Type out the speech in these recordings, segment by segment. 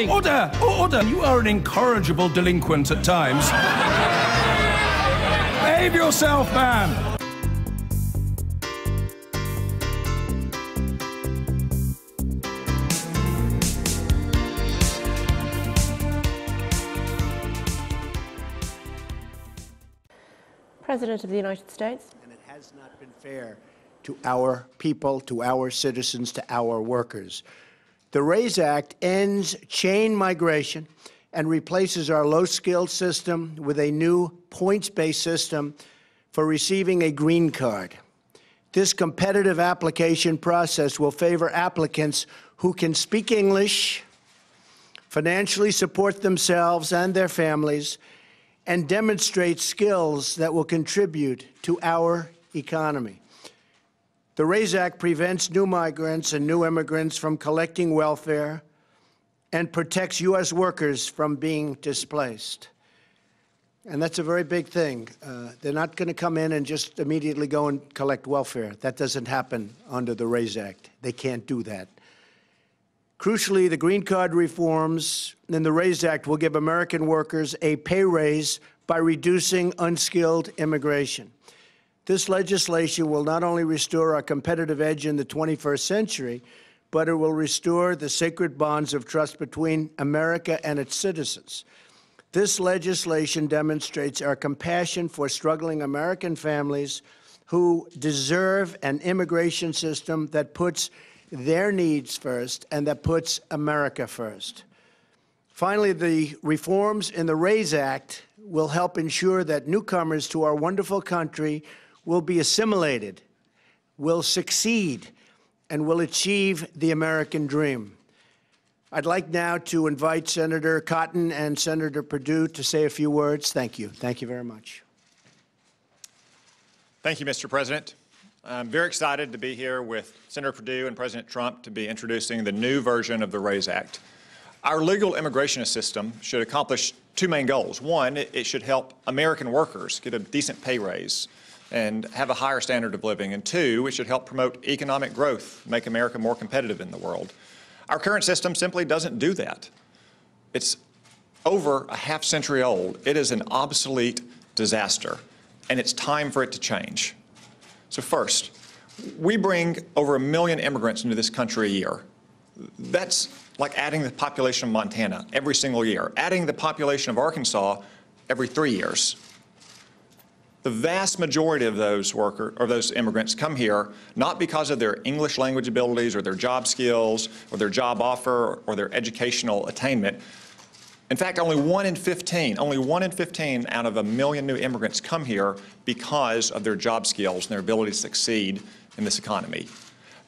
Order! Order! You are an incorrigible delinquent at times. Behave yourself, man! President of the United States. And it has not been fair to our people, to our citizens, to our workers. The RAISE Act ends chain migration and replaces our low-skilled system with a new points-based system for receiving a green card. This competitive application process will favor applicants who can speak English, financially support themselves and their families, and demonstrate skills that will contribute to our economy. The RAISE Act prevents new migrants and new immigrants from collecting welfare and protects U.S. workers from being displaced. And that's a very big thing. They're not going to come in and just immediately go and collect welfare. That doesn't happen under the RAISE Act. They can't do that. Crucially, the green card reforms in the RAISE Act will give American workers a pay raise by reducing unskilled immigration. This legislation will not only restore our competitive edge in the 21st century, but it will restore the sacred bonds of trust between America and its citizens. This legislation demonstrates our compassion for struggling American families who deserve an immigration system that puts their needs first and that puts America first. Finally, the reforms in the RAISE Act will help ensure that newcomers to our wonderful country will be assimilated, will succeed, and will achieve the American dream. I'd like now to invite Senator Cotton and Senator Perdue to say a few words. Thank you. Thank you very much. Thank you, Mr. President. I'm very excited to be here with Senator Perdue and President Trump to be introducing the new version of the RAISE Act. Our legal immigration system should accomplish two main goals. One, it should help American workers get a decent pay raise and have a higher standard of living. And two, it should help promote economic growth, make America more competitive in the world. Our current system simply doesn't do that. It's over a half-century old. It is an obsolete disaster, and it's time for it to change. So first, we bring over 1 million immigrants into this country a year. That's like adding the population of Montana every single year, adding the population of Arkansas every 3 years. The vast majority of those immigrants come here not because of their English language abilities or their job skills or their job offer or their educational attainment. In fact, only one in 15 out of 1 million new immigrants come here because of their job skills and their ability to succeed in this economy.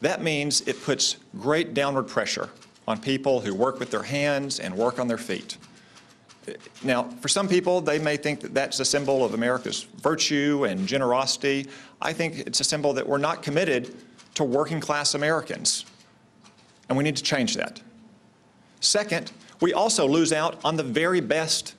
That means it puts great downward pressure on people who work with their hands and work on their feet. Now, for some people, they may think that that's a symbol of America's virtue and generosity. I think it's a symbol that we're not committed to working-class Americans, and we need to change that. Second, we also lose out on the very best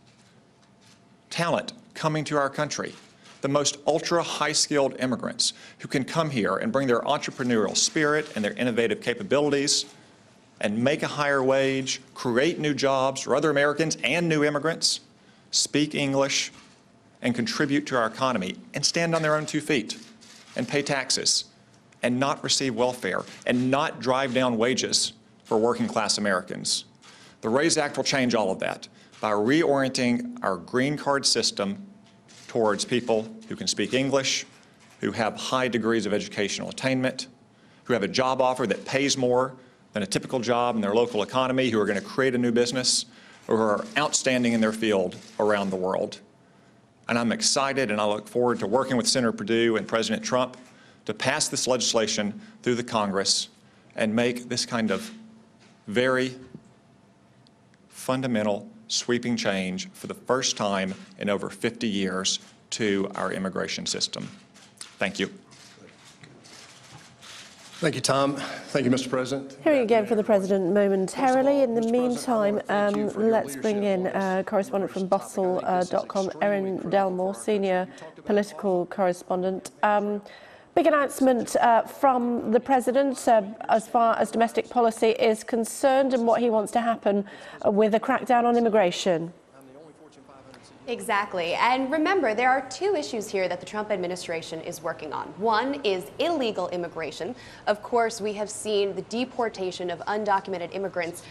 talent coming to our country, the most ultra-high-skilled immigrants who can come here and bring their entrepreneurial spirit and their innovative capabilities and make a higher wage, create new jobs for other Americans and new immigrants, speak English, and contribute to our economy, and stand on their own 2 feet, and pay taxes, and not receive welfare, and not drive down wages for working-class Americans. The RAISE Act will change all of that by reorienting our green card system towards people who can speak English, who have high degrees of educational attainment, who have a job offer that pays more than a typical job in their local economy, who are going to create a new business, or who are outstanding in their field around the world. And I'm excited and I look forward to working with Senator Perdue and President Trump to pass this legislation through the Congress and make this kind of very fundamental, sweeping change for the first time in over 50 years to our immigration system. Thank you. Thank you, Tom. Thank you, Mr. President. Hearing again from the President momentarily. In the meantime, let's bring in correspondent from Bustle.com, Erin Delmore, senior political correspondent. Big announcement from the president as far as domestic policy is concerned and what he wants to happen with a crackdown on immigration. Exactly. And remember, there are two issues here that the Trump administration is working on. One is illegal immigration. Of course, we have seen the deportation of undocumented immigrants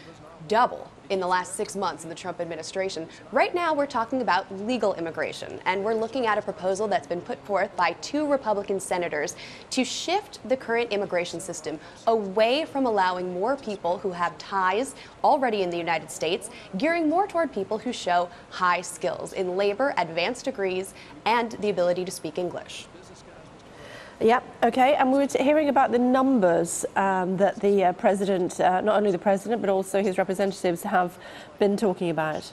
double in the last 6 months in the Trump administration. Right now, we're talking about legal immigration, and we're looking at a proposal that's been put forth by 2 Republican senators to shift the current immigration system away from allowing more people who have ties already in the United States, gearing more toward people who show high skills in labor, advanced degrees, and the ability to speak English. Yep, okay, and we were hearing about the numbers that the president, not only the president, but also his representatives have been talking about.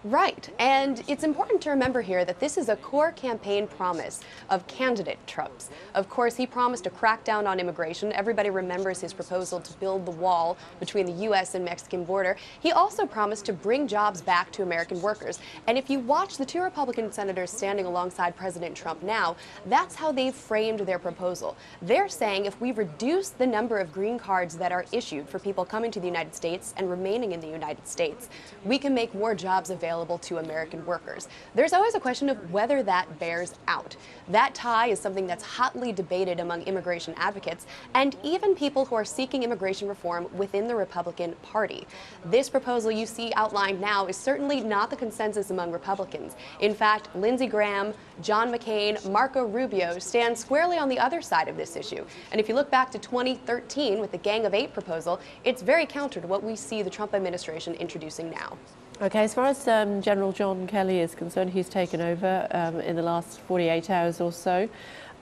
Right, and it's important to remember here that this is a core campaign promise of candidate Trump's. Of course, he promised a crackdown on immigration. Everybody remembers his proposal to build the wall between the U.S. and Mexican border. He also promised to bring jobs back to American workers. And if you watch the 2 Republican senators standing alongside President Trump now, that's how they've framed their proposal. They're saying if we reduce the number of green cards that are issued for people coming to the United States and remaining in the United States, we can make more jobs available to American workers. There's always a question of whether that bears out. That tie is something that's hotly debated among immigration advocates and even people who are seeking immigration reform within the Republican Party. This proposal you see outlined now is certainly not the consensus among Republicans. In fact, Lindsey Graham, John McCain, Marco Rubio stand squarely on the other side of this issue. And if you look back to 2013 with the Gang of 8 proposal, it's very counter to what we see the Trump administration introducing now. Okay, as far as General John Kelly is concerned, he's taken over in the last 48 hours or so.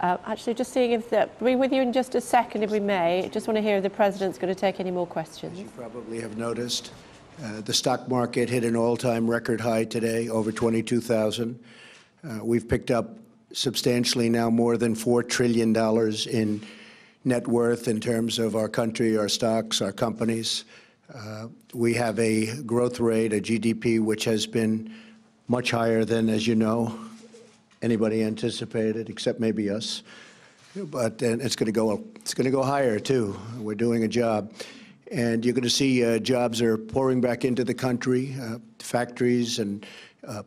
Actually, just seeing if we'll be with you in just a second, if we may. Just want to hear if the president's going to take any more questions. As you probably have noticed, the stock market hit an all-time record high today, over 22,000. We've picked up substantially now more than $4 trillion in net worth in terms of our country, our stocks, our companies. We have a growth rate, a GDP, which has been much higher than, as you know, anybody anticipated, except maybe us. But it's going to go higher too. We're doing a job, and you're going to see jobs are pouring back into the country. Factories and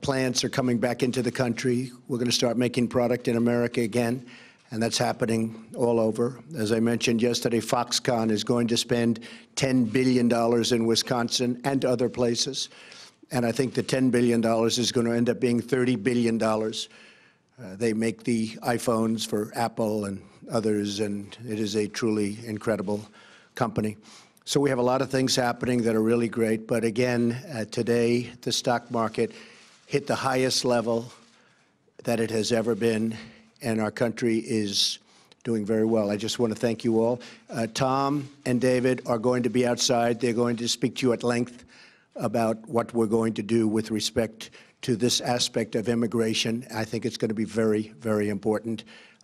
plants are coming back into the country. We're going to start making product in America again. And that's happening all over. As I mentioned yesterday, Foxconn is going to spend $10 billion in Wisconsin and other places. And I think the $10 billion is going to end up being $30 billion. They make the iPhones for Apple and others, and it is a truly incredible company. So we have a lot of things happening that are really great. But again, today, the stock market hit the highest level that it has ever been. And our country is doing very well. I just want to thank you all. Tom and David are going to be outside. They're going to speak to you at length about what we're going to do with respect to this aspect of immigration. I think it's going to be very, very important.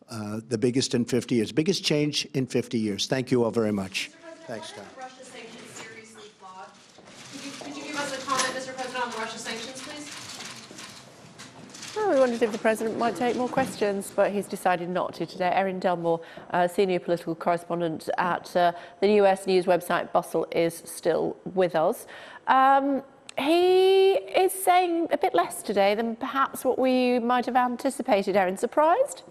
The biggest in 50 years, biggest change in 50 years. Thank you all very much. Thanks, Tom. Russia sanctions seriously flawed. Could you give us a comment, Mr. President, on the Russia sanctions, please? Oh, we wondered if the president might take more questions, but he's decided not to today. Erin Delmore, senior political correspondent at the US news website Bustle, is still with us. He is saying a bit less today than perhaps what we might have anticipated. Erin, surprised?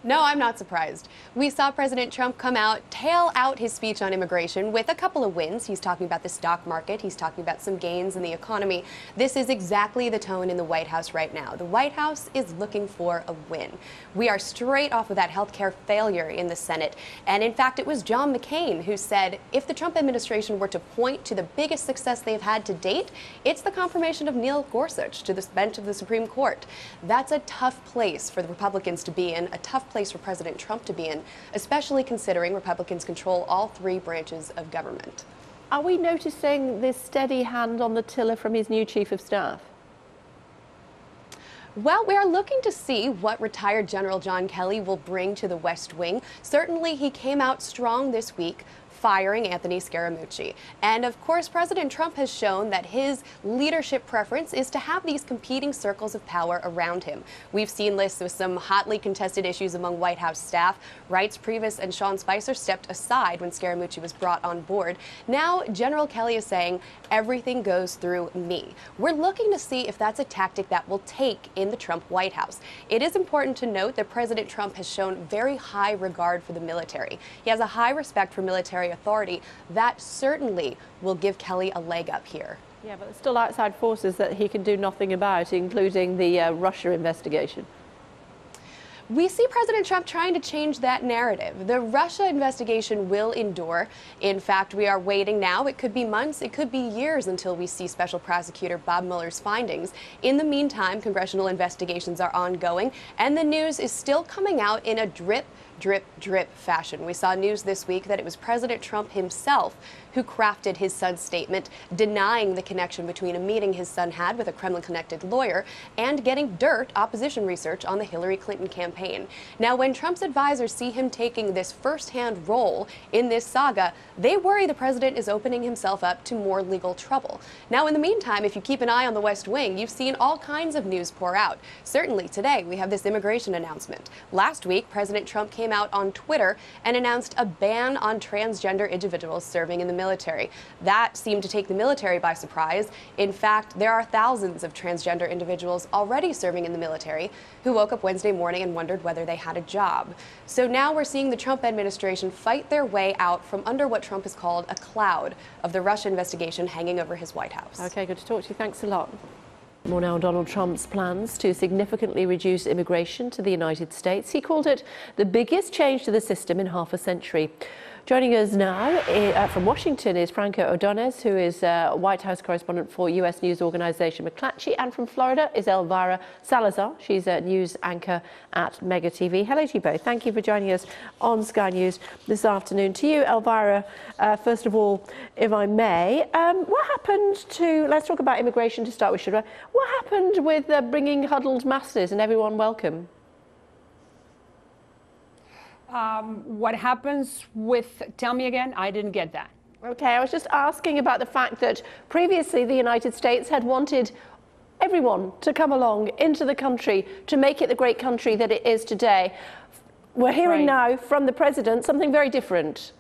No, I'm not surprised. We saw President Trump come out, tail out his speech on immigration with a couple of wins. He's talking about the stock market. He's talking about some gains in the economy. This is exactly the tone in the White House right now. The White House is looking for a win. We are straight off of that healthcare failure in the Senate. And in fact, it was John McCain who said if the Trump administration were to point to the biggest success they've had to date, it's the confirmation of Neil Gorsuch to the bench of the Supreme Court. That's a tough place for the Republicans to be in, a tough place for President Trump to be in, especially considering Republicans control all 3 branches of government. Are we noticing this steady hand on the tiller from his new chief of staff? Well, we are looking to see what retired General John Kelly will bring to the West Wing. Certainly, he came out strong this week, firing Anthony Scaramucci. And of course, President Trump has shown that his leadership preference is to have these competing circles of power around him. We've seen lists with some hotly contested issues among White House staff. Reince Priebus and Sean Spicer stepped aside when Scaramucci was brought on board. Now, General Kelly is saying everything goes through me. We're looking to see if that's a tactic that will take in the Trump White House. It is important to note that President Trump has shown very high regard for the military. He has a high respect for military authority. That certainly will give Kelly a leg up here. Yeah, but there's still outside forces that he can do nothing about, including the Russia investigation. We see President Trump trying to change that narrative. The Russia investigation will endure. In fact, we are waiting now. It could be months, it could be years until we see Special Prosecutor Bob Mueller's findings. In the meantime, congressional investigations are ongoing, and the news is still coming out in a drip, drip fashion. We saw news this week that it was President Trump himself who crafted his son's statement denying the connection between a meeting his son had with a Kremlin-connected lawyer and getting dirt opposition research on the Hillary Clinton campaign. Now, when Trump's advisors see him taking this first-hand role in this saga, they worry the president is opening himself up to more legal trouble. Now, in the meantime, if you keep an eye on the West Wing, you've seen all kinds of news pour out. Certainly today, we have this immigration announcement. Last week, President Trump came out on Twitter and announced a ban on transgender individuals serving in the military. That seemed to take the military by surprise. In fact, there are thousands of transgender individuals already serving in the military who woke up Wednesday morning and wondered whether they had a job. So now we're seeing the Trump administration fight their way out from under what Trump has called a cloud of the Russia investigation hanging over his White House. Okay, good to talk to you. Thanks a lot. More now on Donald Trump's plans to significantly reduce immigration to the United States. He called it the biggest change to the system in half a century. Joining us now from Washington is Franco Ordonez, who is White House correspondent for U.S. news organization McClatchy, and from Florida is Elvira Salazar. She's a news anchor at Mega TV. Hello to you both. Thank you for joining us on Sky News this afternoon. To you, Elvira, first of all, if I may, what happened to, let's talk about immigration to start with, should I? What happened with bringing huddled masses and everyone welcome? What happens with, tell me again, I didn't get that. Okay, I was just asking about the fact that previously the United States had wanted everyone to come along into the country to make it the great country that it is today. We're hearing now from the president something very different.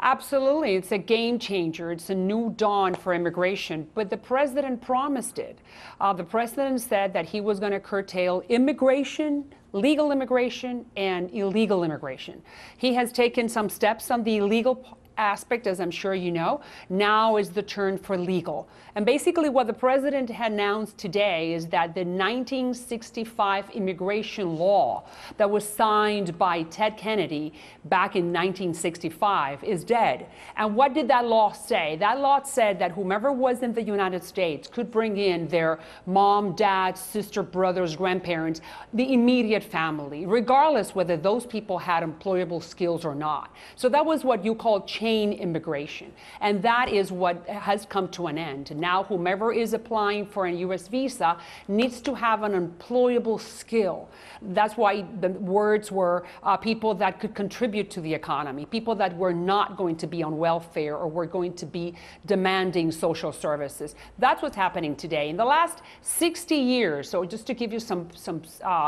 Absolutely. It's a game changer. It's a new dawn for immigration. But the president promised it. The president said that he was going to curtail immigration, legal immigration, and illegal immigration. He has taken some steps on the illegal aspect, as I'm sure you know. Now is the turn for legal. And basically what the president had announced today is that the 1965 immigration law that was signed by Ted Kennedy back in 1965 is dead. And what did that law say? That law said that whomever was in the United States could bring in their mom, dad, sister, brothers, grandparents, the immediate family, regardless whether those people had employable skills or not. So that was what you call chain immigration. And that is what has come to an end. Now, whomever is applying for a U.S. visa needs to have an employable skill. That's why the words were people that could contribute to the economy, people that were not going to be on welfare or were going to be demanding social services. That's what's happening today. In the last 60 years, so just to give you some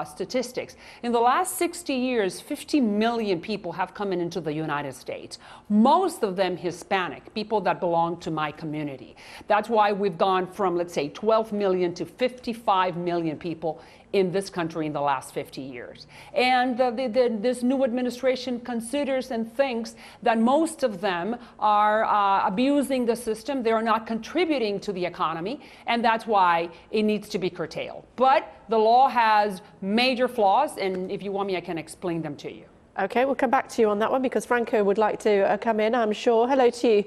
statistics, in the last 60 years, 50 million people have come into the United States. Most of them Hispanic, people that belong to my community. That's why we've gone from, let's say, 12 million to 55 million people in this country in the last 50 years. And this new administration considers and thinks that most of them are abusing the system. They are not contributing to the economy, and that's why it needs to be curtailed. But the law has major flaws, and if you want me, I can explain them to you. Okay, we'll come back to you on that one because Franco would like to come in, I'm sure. Hello to you,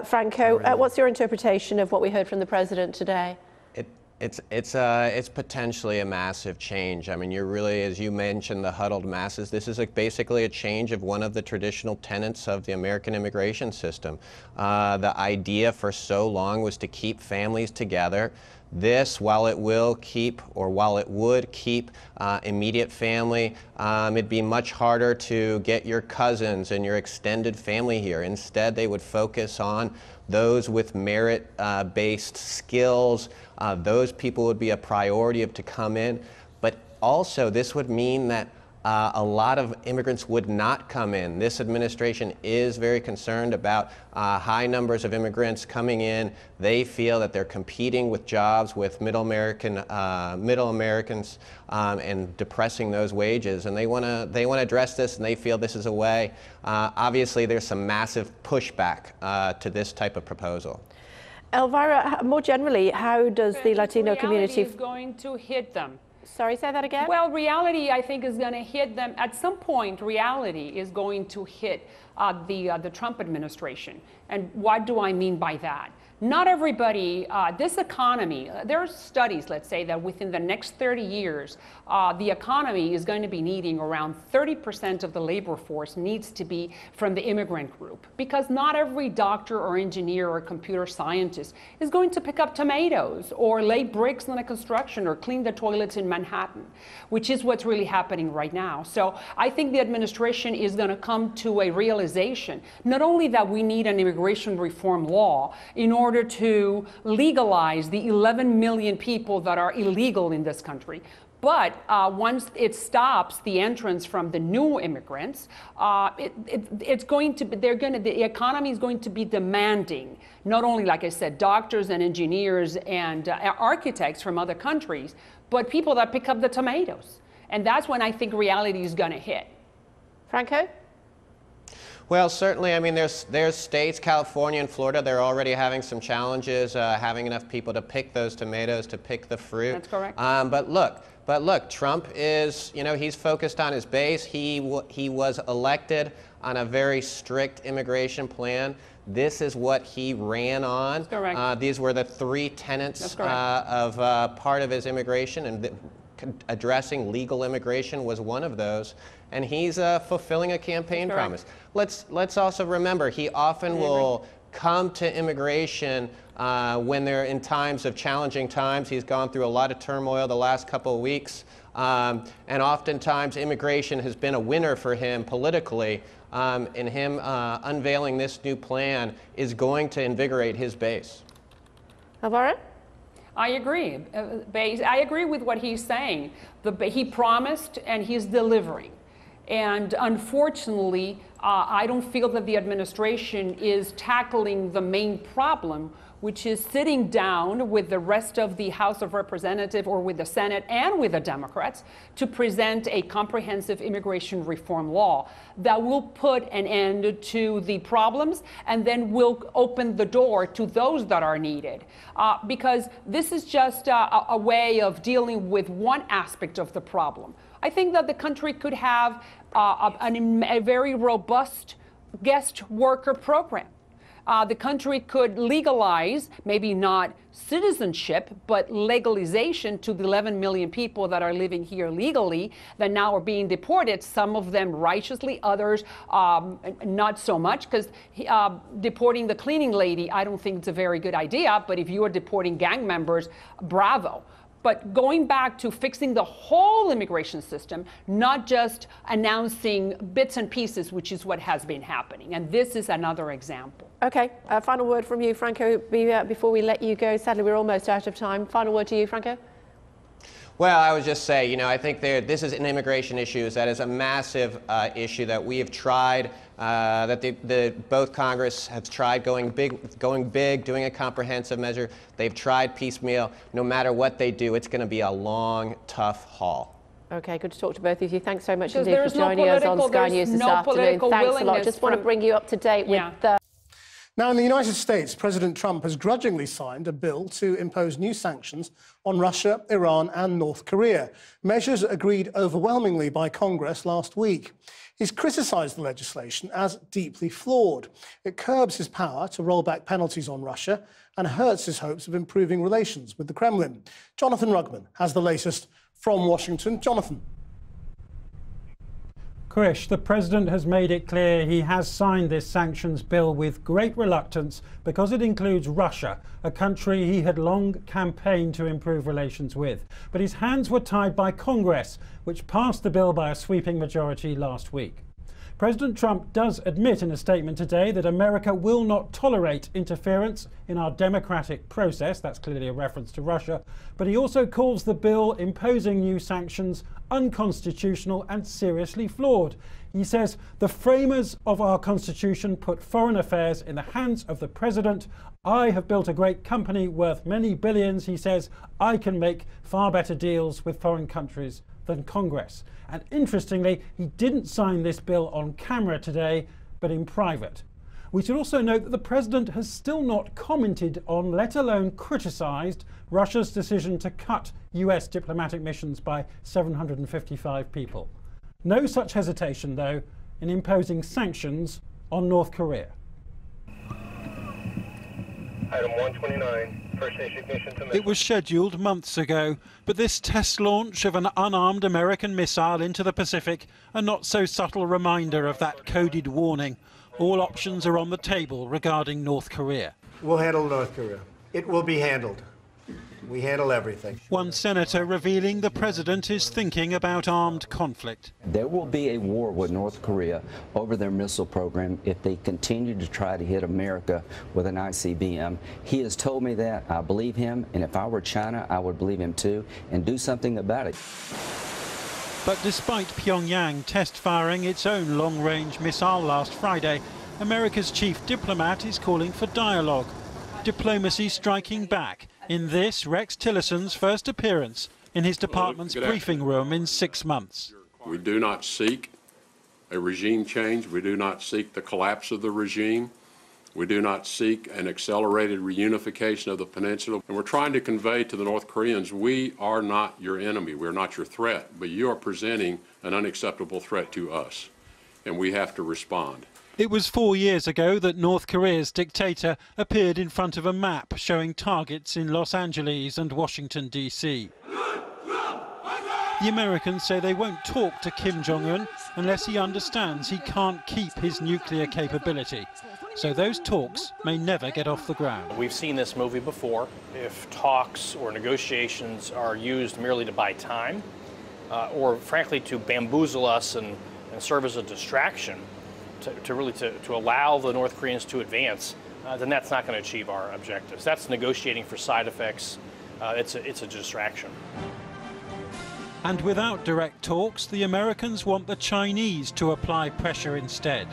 Franco. What's your interpretation of what we heard from the president today? It's potentially a massive change. I mean, you're really, as you mentioned, the huddled masses. This is basically a change of one of the traditional tenets of the American immigration system. The idea for so long was to keep families together, this, while it will keep, or while it would keep immediate family, it'd be much harder to get your cousins and your extended family here. Instead, they would focus on those with merit-based skills. Those people would be a priority to come in. But also, this would mean that a lot of immigrants would not come in. This administration is very concerned about high numbers of immigrants coming in. They feel that they're competing with jobs with middle Americans and depressing those wages. And they want to address this, and they feel this is a way. Obviously, there's some massive pushback to this type of proposal. Elvira, more generally, how does the Latino community... is going to hit them. Sorry, say that again? Well, reality, I think, is going to hit them. At some point, reality is going to hit the Trump administration. And what do I mean by that? Not everybody, this economy, there are studies, let's say, that within the next 30 years, the economy is going to be needing around 30% of the labor force needs to be from the immigrant group. Because not every doctor or engineer or computer scientist is going to pick up tomatoes or lay bricks on a construction or clean the toilets in Manhattan, which is what's really happening right now. So I think the administration is going to come to a realization, not only that we need an immigration reform law in order to legalize the 11 million people that are illegal in this country, but once it stops the entrance from the new immigrants, it's going to be, the economy is going to be demanding not only, like I said, doctors and engineers and architects from other countries, but people that pick up the tomatoes. And that's when I think reality is going to hit. Franco? Well, certainly, I mean, there's states, California and Florida, they're already having some challenges having enough people to pick those tomatoes, to pick the fruit. That's correct. But look, Trump is, you know, he's focused on his base. He was elected on a very strict immigration plan. This is what he ran on. That's correct. These were the three tenets of part of his immigration, and addressing legal immigration was one of those. And he's fulfilling a campaign promise. Let's also remember, he often will come to immigration when they're in times of challenging times. He's gone through a lot of turmoil the last couple of weeks. And oftentimes immigration has been a winner for him politically. And him unveiling this new plan is going to invigorate his base. Elvira? I agree. I agree with what he's saying. He promised and he's delivering. And unfortunately, I don't feel that the administration is tackling the main problem, which is sitting down with the rest of the House of Representatives or with the Senate and with the Democrats to present a comprehensive immigration reform law that will put an end to the problems and then will open the door to those that are needed. Because this is just a way of dealing with one aspect of the problem. I think that the country could have a very robust guest worker program. The country could legalize, maybe not citizenship, but legalization to the 11 million people that are living here legally that now are being deported, some of them righteously, others not so much, because deporting the cleaning lady, I don't think it's a very good idea, but if you are deporting gang members, bravo. But going back to fixing the whole immigration system, not just announcing bits and pieces, which is what has been happening. And this is another example. Okay, final word from you, Franco, before we let you go. Sadly, we're almost out of time. Final word to you, Franco. Well, I would just say, you know, I think this is an immigration issue. That is a massive issue that we have tried, that both Congress have tried going big, doing a comprehensive measure. They've tried piecemeal. No matter what they do, it's going to be a long, tough haul. Okay, good to talk to both of you. Thanks so much indeed for joining us on Sky News this afternoon. Thanks a lot. Just want to bring you up to date with Now, in the United States, President Trump has grudgingly signed a bill to impose new sanctions on Russia, Iran and North Korea, measures agreed overwhelmingly by Congress last week. He's criticised the legislation as deeply flawed. It curbs his power to roll back penalties on Russia and hurts his hopes of improving relations with the Kremlin. Jonathan Rugman has the latest from Washington. Jonathan. Krish, the president has made it clear he has signed this sanctions bill with great reluctance because it includes Russia, a country he had long campaigned to improve relations with. But his hands were tied by Congress, which passed the bill by a sweeping majority last week. President Trump does admit in a statement today that America will not tolerate interference in our democratic process. That's clearly a reference to Russia. But he also calls the bill imposing new sanctions unconstitutional and seriously flawed. He says the framers of our Constitution put foreign affairs in the hands of the president. I have built a great company worth many billions, he says. I can make far better deals with foreign countries than Congress. And interestingly, he didn't sign this bill on camera today, but in private. We should also note that the president has still not commented on, let alone criticised, Russia's decision to cut US diplomatic missions by 755 people. No such hesitation, though, in imposing sanctions on North Korea. Item 129. It was scheduled months ago, but this test launch of an unarmed American missile into the Pacific, a not so subtle reminder of that coded warning. All options are on the table regarding North Korea. We'll handle North Korea. It will be handled. We handle everything. One senator revealing the president is thinking about armed conflict. There will be a war with North Korea over their missile program if they continue to try to hit America with an ICBM. He has told me that. I believe him, and if I were China, I would believe him too, and do something about it. But despite Pyongyang test firing its own long-range missile last Friday, America's chief diplomat is calling for dialogue. Diplomacy striking back. In this, Rex Tillerson's first appearance in his department's briefing room in 6 months. We do not seek a regime change. We do not seek the collapse of the regime. We do not seek an accelerated reunification of the peninsula. And we're trying to convey to the North Koreans, we are not your enemy. We're not your threat, but you are presenting an unacceptable threat to us, and we have to respond. It was 4 years ago that North Korea's dictator appeared in front of a map showing targets in Los Angeles and Washington, D.C. The Americans say they won't talk to Kim Jung-Un unless he understands he can't keep his nuclear capability. So those talks may never get off the ground. We've seen this movie before. If talks or negotiations are used merely to buy time, or frankly to bamboozle us and serve as a distraction, to allow the North Koreans to advance, then that's not going to achieve our objectives. That's negotiating for side effects. It's a distraction. And without direct talks, the Americans want the Chinese to apply pressure instead.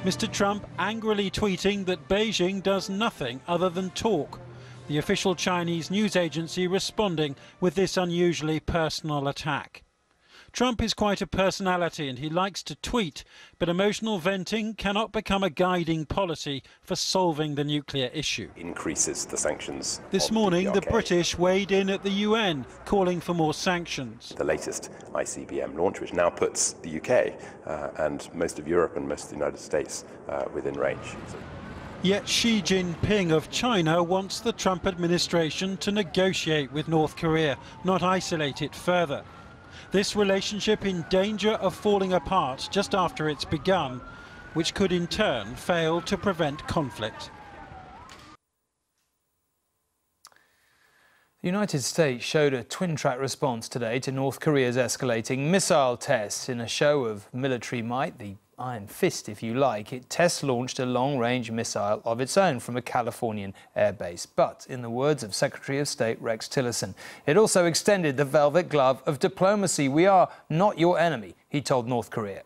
Mr. Trump angrily tweeting that Beijing does nothing other than talk. The official Chinese news agency responding with this unusually personal attack. Trump is quite a personality and he likes to tweet, but emotional venting cannot become a guiding policy for solving the nuclear issue. Increases the sanctions. This morning, the British weighed in at the UN, calling for more sanctions. The latest ICBM launch, which now puts the UK and most of Europe and most of the United States within range. Yet Xi Jinping of China wants the Trump administration to negotiate with North Korea, not isolate it further. This relationship in danger of falling apart just after it's begun, which could in turn fail to prevent conflict. The United States showed a twin-track response today to North Korea's escalating missile tests. In a show of military might, the iron fist if you like, it test-launched a long-range missile of its own from a Californian airbase. But, in the words of Secretary of State Rex Tillerson, it also extended the velvet glove of diplomacy. We are not your enemy, he told North Korea.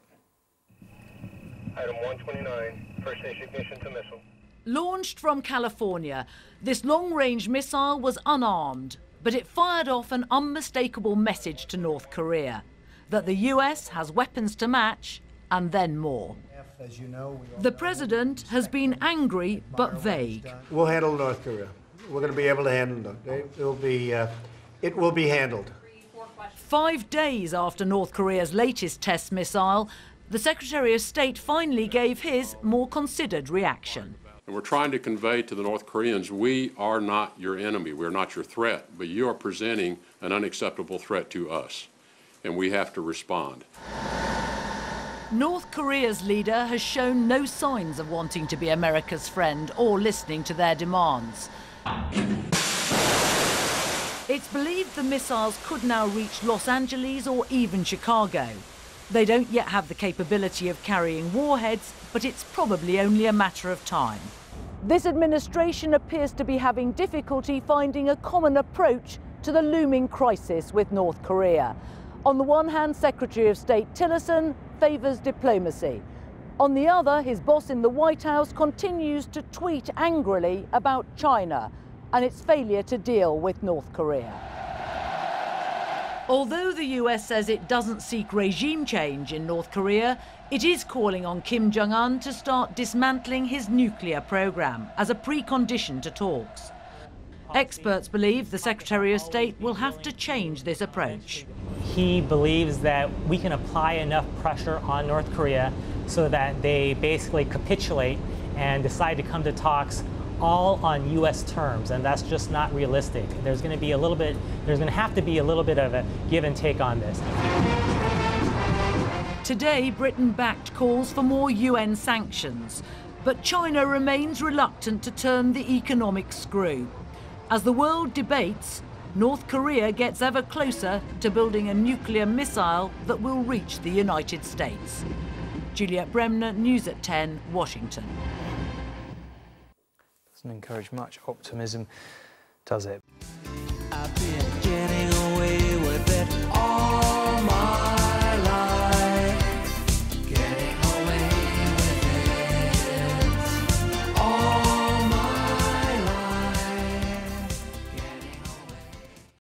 Item 129, first ignition to missile. Launched from California, this long-range missile was unarmed, but it fired off an unmistakable message to North Korea that the US has weapons to match, and then more. The president has been angry but vague. We'll handle North Korea. We're going to be able to handle it. It will be handled. 5 days after North Korea's latest test missile, the Secretary of State finally gave his more considered reaction. And we're trying to convey to the North Koreans, we are not your enemy. We're not your threat, but you are presenting an unacceptable threat to us, and we have to respond. North Korea's leader has shown no signs of wanting to be America's friend or listening to their demands. It's believed the missiles could now reach Los Angeles or even Chicago. They don't yet have the capability of carrying warheads, but it's probably only a matter of time. This administration appears to be having difficulty finding a common approach to the looming crisis with North Korea. On the one hand, Secretary of State Tillerson favours diplomacy. On the other, his boss in the White House continues to tweet angrily about China and its failure to deal with North Korea. Although the US says it doesn't seek regime change in North Korea, it is calling on Kim Jung-Un to start dismantling his nuclear program as a precondition to talks. Experts believe the Secretary of State will have to change this approach. He believes that we can apply enough pressure on North Korea so that they basically capitulate and decide to come to talks all on U.S. terms, and that's just not realistic. There's going to have to be a little bit of a give and take on this. Today, Britain backed calls for more UN sanctions, but China remains reluctant to turn the economic screw. As the world debates, North Korea gets ever closer to building a nuclear missile that will reach the United States. Juliet Bremner, News at 10, Washington. Doesn't encourage much optimism, does it?